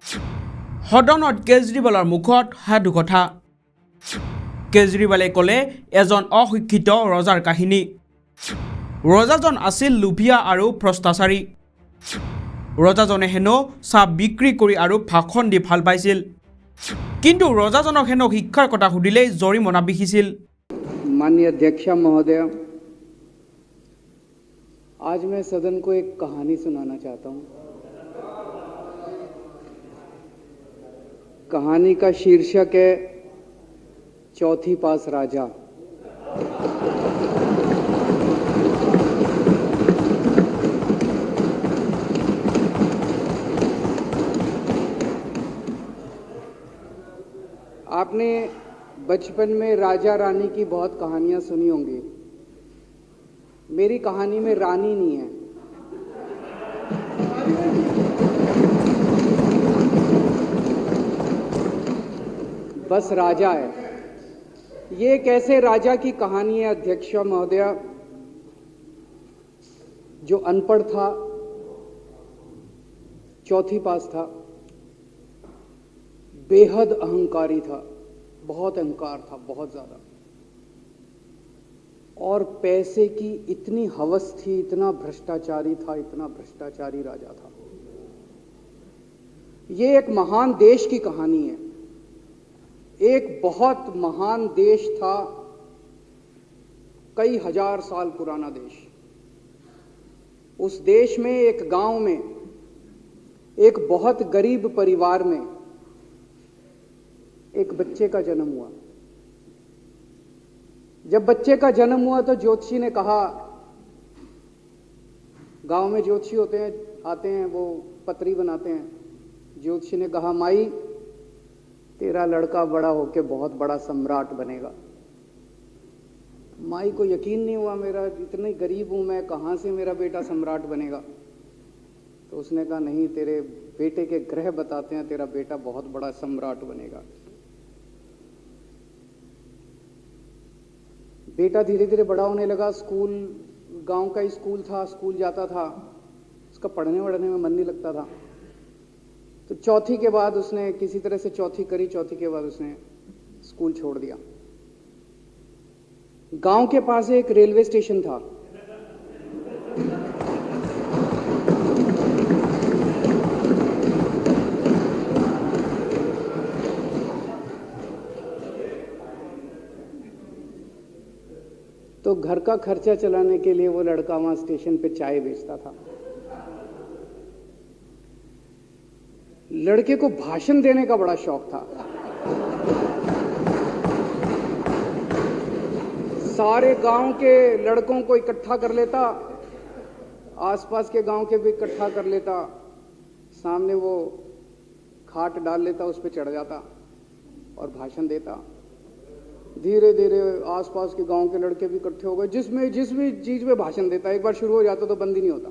সদনত কেজৰিৱালৰ মুখত সাধু কথা। কেজৰিৱালে ক'লে এজন অশিক্ষিত ৰজাৰ কাহিনী। ৰজাজন আছিল লোভিয়া আৰু ভ্ৰষ্টাচাৰী। ৰজাজনে হেনো চাহ বিক্ৰী কৰি আৰু ভাষণ দি ভাল পাইছিল, কিন্তু ৰজাজনক হেনো শিক্ষাৰ কথা সুধিলেই জৰিমনা বিহিছিল। माननीय अध्यक्ष महोदय, आज मैं सदन को एक कहानी सुनाना चाहता हूं। कहानी का शीर्षक है चौथी पास राजा। आपने बचपन में राजा रानी की बहुत कहानियां सुनी होंगी। मेरी कहानी में रानी नहीं है, बस राजा है। ये एक ऐसे राजा की कहानी है अध्यक्ष महोदय, जो अनपढ़ था, चौथी पास था, बेहद अहंकारी था, बहुत अहंकार था, बहुत ज्यादा, और पैसे की इतनी हवस थी, इतना भ्रष्टाचारी था, इतना भ्रष्टाचारी राजा था। ये एक महान देश की कहानी है। एक बहुत महान देश था, कई हजार साल पुराना देश। उस देश में एक गांव में एक बहुत गरीब परिवार में एक बच्चे का जन्म हुआ। जब बच्चे का जन्म हुआ तो ज्योतिषी ने कहा, गांव में ज्योतिषी होते हैं, आते हैं, वो पत्री बनाते हैं। ज्योतिषी ने कहा, माई तेरा लड़का बड़ा होके बहुत बड़ा सम्राट बनेगा। माई को यकीन नहीं हुआ, मेरा इतनी गरीब हूं मैं, कहां से मेरा बेटा सम्राट बनेगा। तो उसने कहा, नहीं, तेरे बेटे के ग्रह बताते हैं तेरा बेटा बहुत बड़ा सम्राट बनेगा। बेटा धीरे धीरे बड़ा होने लगा। स्कूल, गांव का ही स्कूल था, स्कूल जाता था, उसका पढ़ने वढ़ने में मन नहीं लगता था। तो चौथी के बाद उसने किसी तरह से चौथी करी, चौथी के बाद उसने स्कूल छोड़ दिया। गांव के पास एक रेलवे स्टेशन था। तो घर का खर्चा चलाने के लिए वो लड़का वहां स्टेशन पे चाय बेचता था। लड़के को भाषण देने का बड़ा शौक था। सारे गांव के लड़कों को इकट्ठा कर लेता, आसपास के गांव के भी इकट्ठा कर लेता, सामने वो खाट डाल लेता, उस पर चढ़ जाता और भाषण देता। धीरे धीरे आसपास के गांव के लड़के भी इकट्ठे हो गए। जिस भी चीज में भाषण देता, एक बार शुरू हो जाता तो बंद ही नहीं होता।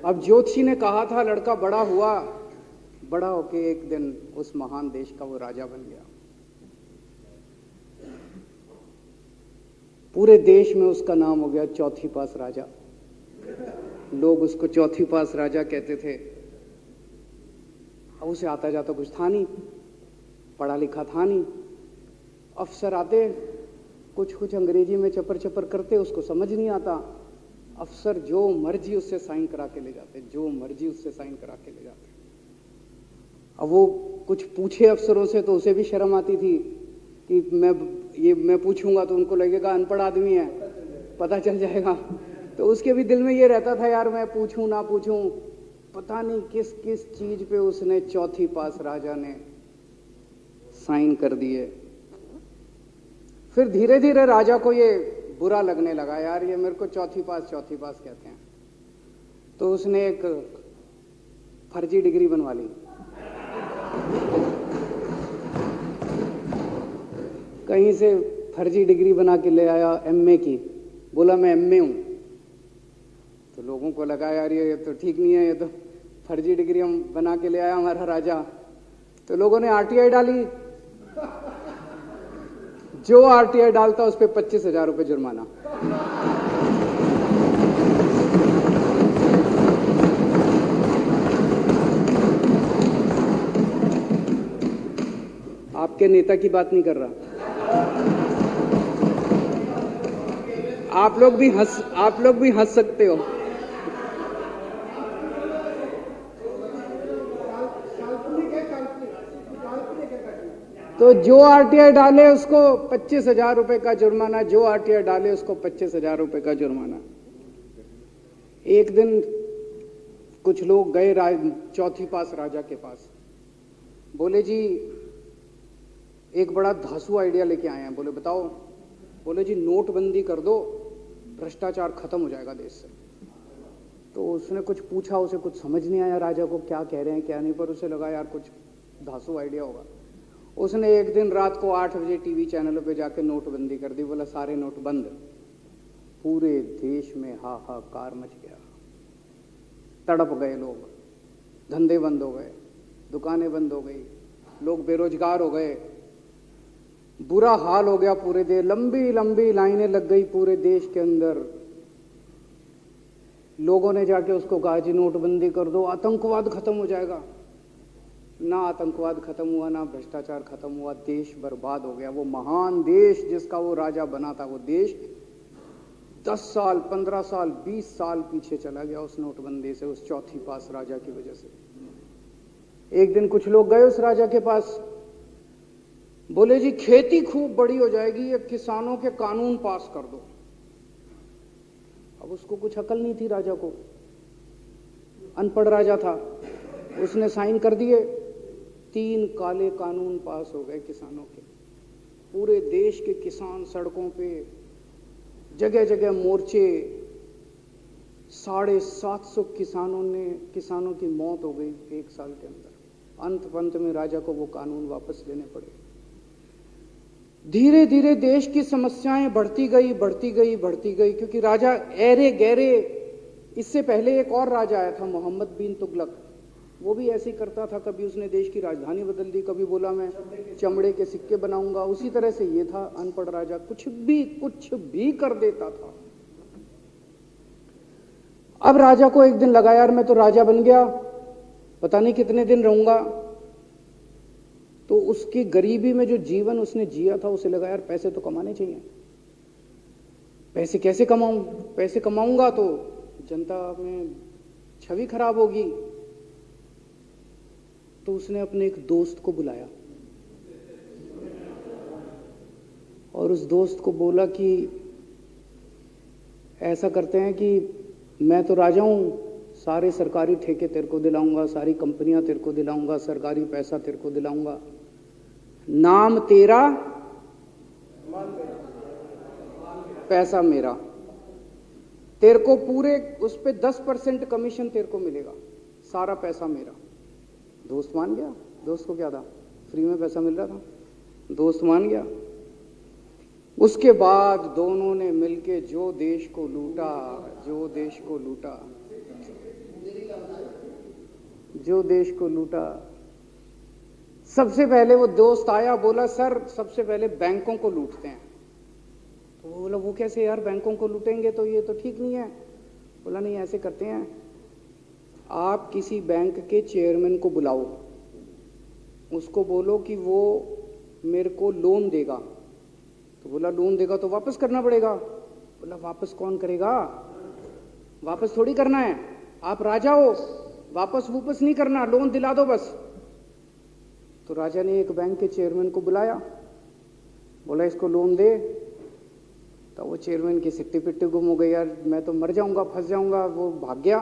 अब ज्योतिषी ने कहा था, लड़का बड़ा हुआ, बड़ा होके एक दिन उस महान देश का वो राजा बन गया। पूरे देश में उसका नाम हो गया चौथी पास राजा। लोग उसको चौथी पास राजा कहते थे। अब उसे आता जाता कुछ था नहीं, पढ़ा लिखा था नहीं। अफसर आते, कुछ अंग्रेजी में चपर चपर करते, उसको समझ नहीं आता। अफसर जो मर्जी उससे साइन करा के ले जाते, जो मर्जी उससे साइन करा के ले जाते। अब वो कुछ पूछे अफसरों से तो उसे भी शर्म आती थी कि मैं पूछूंगा तो उनको लगेगा अनपढ़ आदमी है, पता चल जाएगा। तो उसके भी दिल में ये रहता था, यार मैं पूछूं ना पूछूं। पता नहीं किस किस चीज पे उसने चौथी पास राजा ने साइन कर दिए। फिर धीरे धीरे राजा को ये बुरा लगने लगा, यार ये मेरे को चौथी पास कहते हैं। तो उसने एक फर्जी डिग्री बनवा ली। कहीं से फर्जी डिग्री बना के ले आया, एमए की। बोला मैं एमए हूं। तो लोगों को लगा, यार ये तो ठीक नहीं है, ये तो फर्जी डिग्री हम बना के ले आया हमारा राजा। तो लोगों ने आरटीआई डाली। जो आरटीआई डालता उस पर 25,000 रुपये जुर्माना। आपके नेता की बात नहीं कर रहा। आप लोग भी हंस सकते हो। तो जो आरटीआई डाले उसको 25,000 रुपए का जुर्माना, जो आरटीआई डाले उसको 25,000 रुपए का जुर्माना। एक दिन कुछ लोग गए चौथी पास राजा के पास, बोले जी एक बड़ा धांसू आइडिया लेके आए हैं। बोले बताओ। बोले जी नोटबंदी कर दो, भ्रष्टाचार खत्म हो जाएगा देश से। तो उसने कुछ पूछा, उसे कुछ समझ नहीं आया राजा को क्या कह रहे हैं क्या नहीं, पर उसे लगा यार कुछ धांसू आइडिया होगा। उसने एक दिन रात को 8 बजे टीवी चैनलों पे जाके नोटबंदी कर दी। बोला सारे नोट बंद। पूरे देश में हाहाकार मच गया, तड़प गए लोग, धंधे बंद हो गए, दुकानें बंद हो गई, लोग बेरोजगार हो गए, बुरा हाल हो गया पूरे देश। लंबी लंबी लाइनें लग गई पूरे देश के अंदर। लोगों ने जाके उसको कहा जी नोटबंदी कर दो, आतंकवाद खत्म हो जाएगा। ना आतंकवाद खत्म हुआ, ना भ्रष्टाचार खत्म हुआ, देश बर्बाद हो गया। वो महान देश जिसका वो राजा बना था, वो देश 10 साल 15 साल 20 साल पीछे चला गया उस नोटबंदी से, उस चौथी पास राजा की वजह से। एक दिन कुछ लोग गए उस राजा के पास, बोले जी खेती खूब बड़ी हो जाएगी, ये किसानों के कानून पास कर दो। अब उसको कुछ अकल नहीं थी राजा को, अनपढ़ राजा था। उसने साइन कर दिए, 3 काले कानून पास हो गए किसानों के। पूरे देश के किसान सड़कों पे, जगह जगह मोर्चे, 750 किसानों की मौत हो गई 1 साल के अंदर। अंत में राजा को वो कानून वापस लेने पड़े। धीरे धीरे देश की समस्याएं बढ़ती गई, क्योंकि राजा ऐरे गहरे। इससे पहले एक और राजा आया था, मोहम्मद बिन तुगलक। वो भी ऐसे ही करता था, कभी उसने देश की राजधानी बदल दी, कभी बोला मैं चमड़े के सिक्के बनाऊंगा। उसी तरह से ये था अनपढ़ राजा, कुछ भी कर देता था। अब राजा को एक दिन लगा यार मैं तो राजा बन गया, पता नहीं कितने दिन रहूंगा। तो उसकी गरीबी में जो जीवन उसने जिया था, उसे लगा यार पैसे तो कमाने चाहिए। पैसे कैसे कमाऊं? पैसे कमाऊंगा तो जनता में छवि खराब होगी। तो उसने अपने एक दोस्त को बुलाया और उस दोस्त को बोला कि ऐसा करते हैं कि मैं तो राजा हूं, सारे सरकारी ठेके तेरे को दिलाऊंगा, सारी कंपनियां तेरे को दिलाऊंगा, सरकारी पैसा तेरे को दिलाऊंगा, नाम तेरा पैसा मेरा। तेरे को पूरे उस पे 10% कमीशन तेरे को मिलेगा, सारा पैसा मेरा। दोस्त मान गया। दोस्त को क्या था, फ्री में पैसा मिल रहा था, दोस्त मान गया। उसके बाद दोनों ने मिलके जो देश को लूटा। सबसे पहले वो दोस्त आया, बोला सर सबसे पहले बैंकों को लूटते हैं। तो वो बोला वो कैसे यार, बैंकों को लूटेंगे तो ये तो ठीक नहीं है। बोला नहीं ऐसे करते हैं, आप किसी बैंक के चेयरमैन को बुलाओ, उसको बोलो कि वो मेरे को लोन देगा। तो बोला लोन देगा तो वापस करना पड़ेगा। बोला वापस कौन करेगा, वापस थोड़ी करना है, आप राजा हो, वापस नहीं करना, लोन दिला दो बस। तो राजा ने एक बैंक के चेयरमैन को बुलाया, बोला इसको लोन दे। तो वो चेयरमैन की सिट्टी पिट्टी गुम हो गई, यार मैं तो मर जाऊंगा, फंस जाऊंगा, वो भाग गया।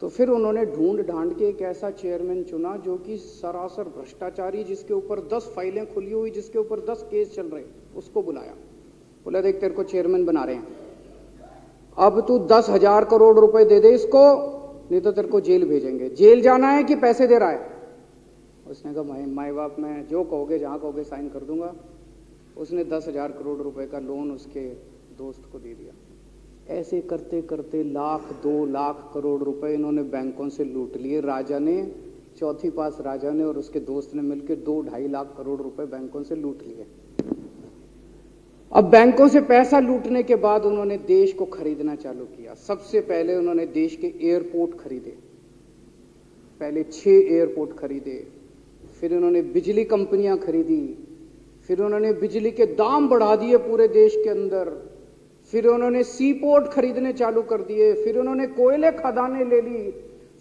तो फिर उन्होंने ढूंढ के एक ऐसा चेयरमैन चुना जो कि सरासर भ्रष्टाचारी, जिसके ऊपर 10 फाइलें खुली हुई, जिसके ऊपर 10 केस चल रहे, उसको बुलाया। बोला देख तेरे को चेयरमैन बना रहे हैं, अब तू 10,000 करोड़ रुपए दे दे इसको, नहीं तो तेरे को जेल भेजेंगे। जेल जाना है कि पैसे दे रहा है? उसने कहा माई बाप मैं जो कहोगे जहां कहोगे साइन कर दूंगा। उसने 10,000 करोड़ रुपए का लोन उसके दोस्त को दे दिया। ऐसे करते करते 1,00,000 2,00,000 करोड़ रुपए इन्होंने बैंकों से लूट लिए। राजा ने, चौथी पास राजा ने और उसके दोस्त ने मिलकर 2-2.5 लाख करोड़ रुपए बैंकों से लूट लिए। अब बैंकों से पैसा लूटने के बाद उन्होंने देश को खरीदना चालू किया। सबसे पहले उन्होंने देश के एयरपोर्ट खरीदे, पहले 6 एयरपोर्ट खरीदे, फिर इन्होंने बिजली कंपनियां खरीदी, फिर उन्होंने बिजली के दाम बढ़ा दिए पूरे देश के अंदर, फिर उन्होंने सी पोर्ट खरीदने चालू कर दिए, फिर उन्होंने कोयले खदानें ले ली,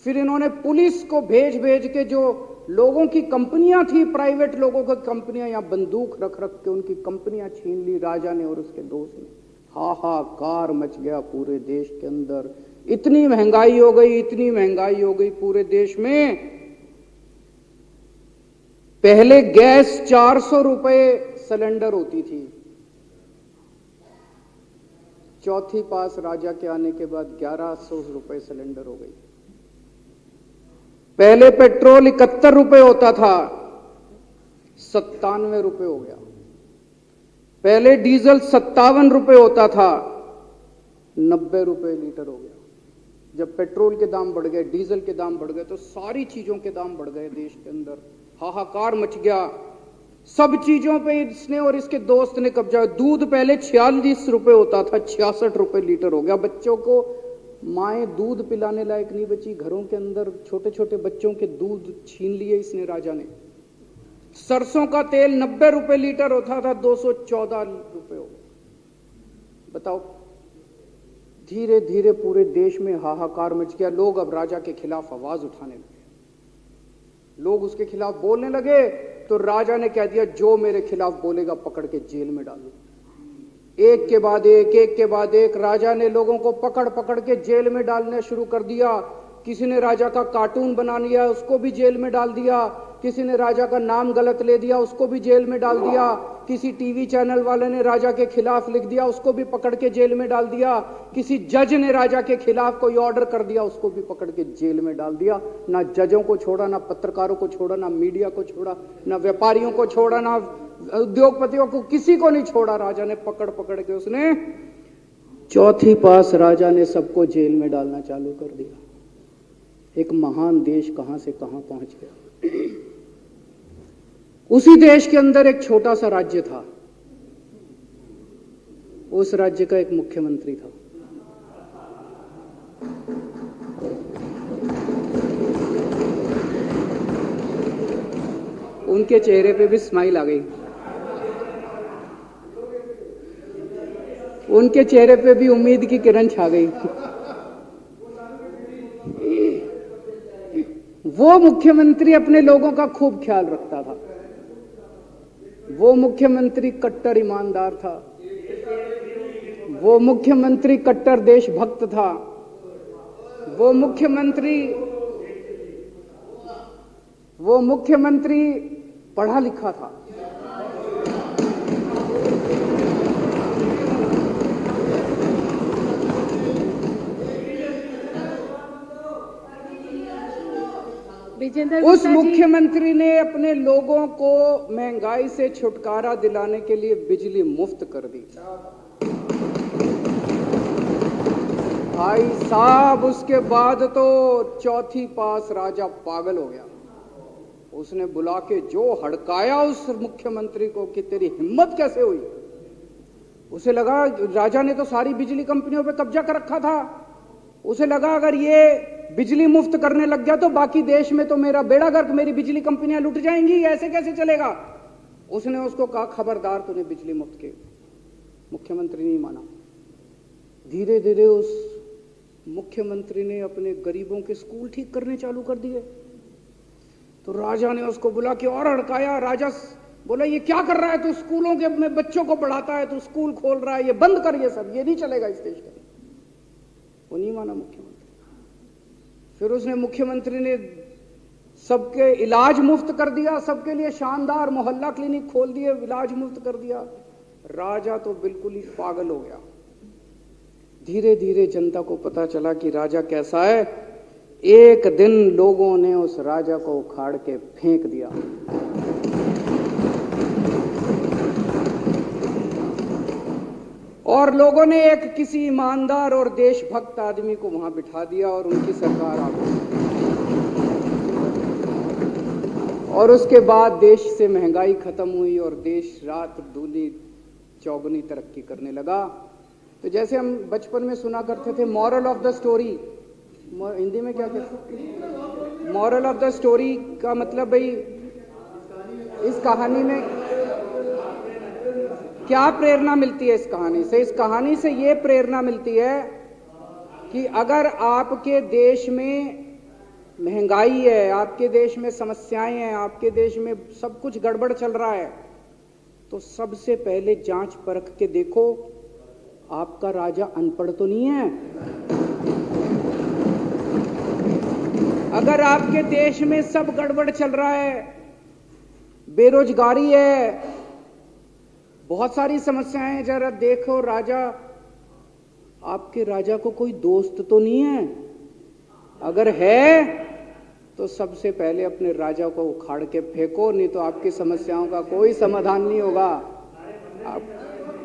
फिर इन्होंने पुलिस को भेज भेज के जो लोगों की कंपनियां थी, प्राइवेट लोगों की कंपनियां, यहां बंदूक रख रख के उनकी कंपनियां छीन ली राजा ने और उसके दोस्त ने। हाहाकार मच गया पूरे देश के अंदर। इतनी महंगाई हो गई, इतनी महंगाई हो गई पूरे देश में। पहले गैस 400 रुपए सिलेंडर होती थी, चौथी पास राजा के आने के बाद 1100 रुपए सिलेंडर हो गई। पहले पेट्रोल 71 रुपए होता था, 97 रुपए हो गया। पहले डीजल 57 रुपए होता था, 90 रुपए लीटर हो गया। जब पेट्रोल के दाम बढ़ गए, डीजल के दाम बढ़ गए, तो सारी चीजों के दाम बढ़ गए देश के अंदर। हाहाकार मच गया। सब चीजों पे इसने और इसके दोस्त ने कब्जा। दूध पहले 46 रुपए होता था, 66 रुपए लीटर हो गया। बच्चों को माएँ दूध पिलाने लायक नहीं बची, घरों के अंदर छोटे छोटे बच्चों के दूध छीन लिए इसने राजा ने। सरसों का तेल 90 रुपए लीटर होता था, 214 रुपए हो गया। बताओ, धीरे धीरे पूरे देश में हाहाकार मच गया। लोग अब राजा के खिलाफ आवाज उठाने लगे, लोग उसके खिलाफ बोलने लगे। तो राजा ने कह दिया, जो मेरे खिलाफ बोलेगा पकड़ के जेल में डालो। एक के बाद एक राजा ने लोगों को पकड़ पकड़ के जेल में डालना शुरू कर दिया। किसी ने राजा का कार्टून बना लिया, उसको भी जेल में डाल दिया। किसी ने राजा का नाम गलत ले दिया, उसको भी जेल में डाल दिया। किसी टीवी चैनल वाले ने राजा के खिलाफ लिख दिया, उसको भी पकड़ के जेल में डाल दिया। किसी जज ने राजा के खिलाफ कोई ऑर्डर कर दिया, उसको भी पकड़ के जेल में डाल दिया। ना जजों को छोड़ा, ना पत्रकारों को छोड़ा, ना मीडिया को छोड़ा, ना व्यापारियों को छोड़ा, ना उद्योगपतियों को, किसी को नहीं छोड़ा। राजा ने पकड़ पकड़ के उसने चौथी पास राजा ने सबको जेल में डालना चालू कर दिया। एक महान देश कहां से कहां पहुंच गया। उसी देश के अंदर एक छोटा सा राज्य था, उस राज्य का एक मुख्यमंत्री था। उनके चेहरे पे भी स्माइल आ गई, उनके चेहरे पे भी उम्मीद की किरण छा गई। वो मुख्यमंत्री अपने लोगों का खूब ख्याल रखता था। वो मुख्यमंत्री कट्टर ईमानदार था। वो मुख्यमंत्री कट्टर देशभक्त था। वो मुख्यमंत्री पढ़ा लिखा था। उस मुख्यमंत्री ने अपने लोगों को महंगाई से छुटकारा दिलाने के लिए बिजली मुफ्त कर दी। भाई साहब, उसके बाद तो चौथी पास राजा पागल हो गया। उसने बुला के जो हड़काया उस मुख्यमंत्री को कि तेरी हिम्मत कैसे हुई। उसे लगा राजा ने तो सारी बिजली कंपनियों पे कब्जा कर रखा था। उसे लगा अगर ये बिजली मुफ्त करने लग गया तो बाकी देश में तो मेरा बेड़ा गर्क, मेरी बिजली कंपनियां लुट जाएंगी, ऐसे कैसे चलेगा। उसने उसको कहा, खबरदार, तूने बिजली मुफ्त के। मुख्यमंत्री नहीं माना। धीरे धीरे उस मुख्यमंत्री ने अपने गरीबों के स्कूल ठीक करने चालू कर दिए। तो राजा ने उसको बुला के और हड़काया। राजा बोला, ये क्या कर रहा है तू, स्कूलों के में बच्चों को पढ़ाता है, तू स्कूल खोल रहा है, ये बंद कर, ये सब, ये नहीं चलेगा इस देश का। वो नहीं माना मुख्यमंत्री। फिर उसने मुख्यमंत्री ने सबके इलाज मुफ्त कर दिया, सबके लिए शानदार मोहल्ला क्लिनिक खोल दिए, इलाज मुफ्त कर दिया। राजा तो बिल्कुल ही पागल हो गया। धीरे धीरे जनता को पता चला कि राजा कैसा है। एक दिन लोगों ने उस राजा को उखाड़ के फेंक दिया। और लोगों ने एक किसी ईमानदार और देशभक्त आदमी को वहां बिठा दिया और उनकी सरकार आ गई। और उसके बाद देश से महंगाई खत्म हुई और देश रात दूनी चौगुनी तरक्की करने लगा। तो जैसे हम बचपन में सुना करते थे, moral of the story, Hindi में क्या कहते हैं, मॉरल ऑफ द स्टोरी का मतलब भाई इस कहानी में क्या प्रेरणा मिलती है? इस कहानी से, इस कहानी से ये प्रेरणा मिलती है कि अगर आपके देश में महंगाई है, आपके देश में समस्याएं हैं, आपके देश में सब कुछ गड़बड़ चल रहा है, तो सबसे पहले जांच परख के देखो आपका राजा अनपढ़ तो नहीं है। अगर आपके देश में सब गड़बड़ चल रहा है, बेरोजगारी है, बहुत सारी समस्याएं हैं, जरा देखो राजा, आपके राजा को कोई दोस्त तो नहीं है। अगर है तो सबसे पहले अपने राजा को उखाड़ के फेंको, नहीं तो आपकी समस्याओं का कोई समाधान नहीं होगा।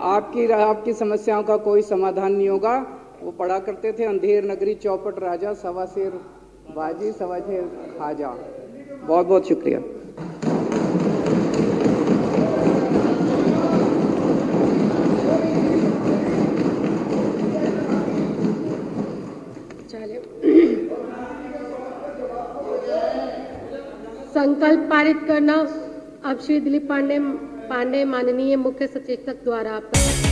आपकी समस्याओं का कोई समाधान नहीं होगा। वो पढ़ा करते थे, अंधेर नगरी चौपट राजा, सवा शेर बाजी सवा शेर खाजा। बहुत बहुत शुक्रिया। संकल्प पारित करना। अब श्री दिलीप पांडे माननीय मुख्य सचेतक द्वारा आपका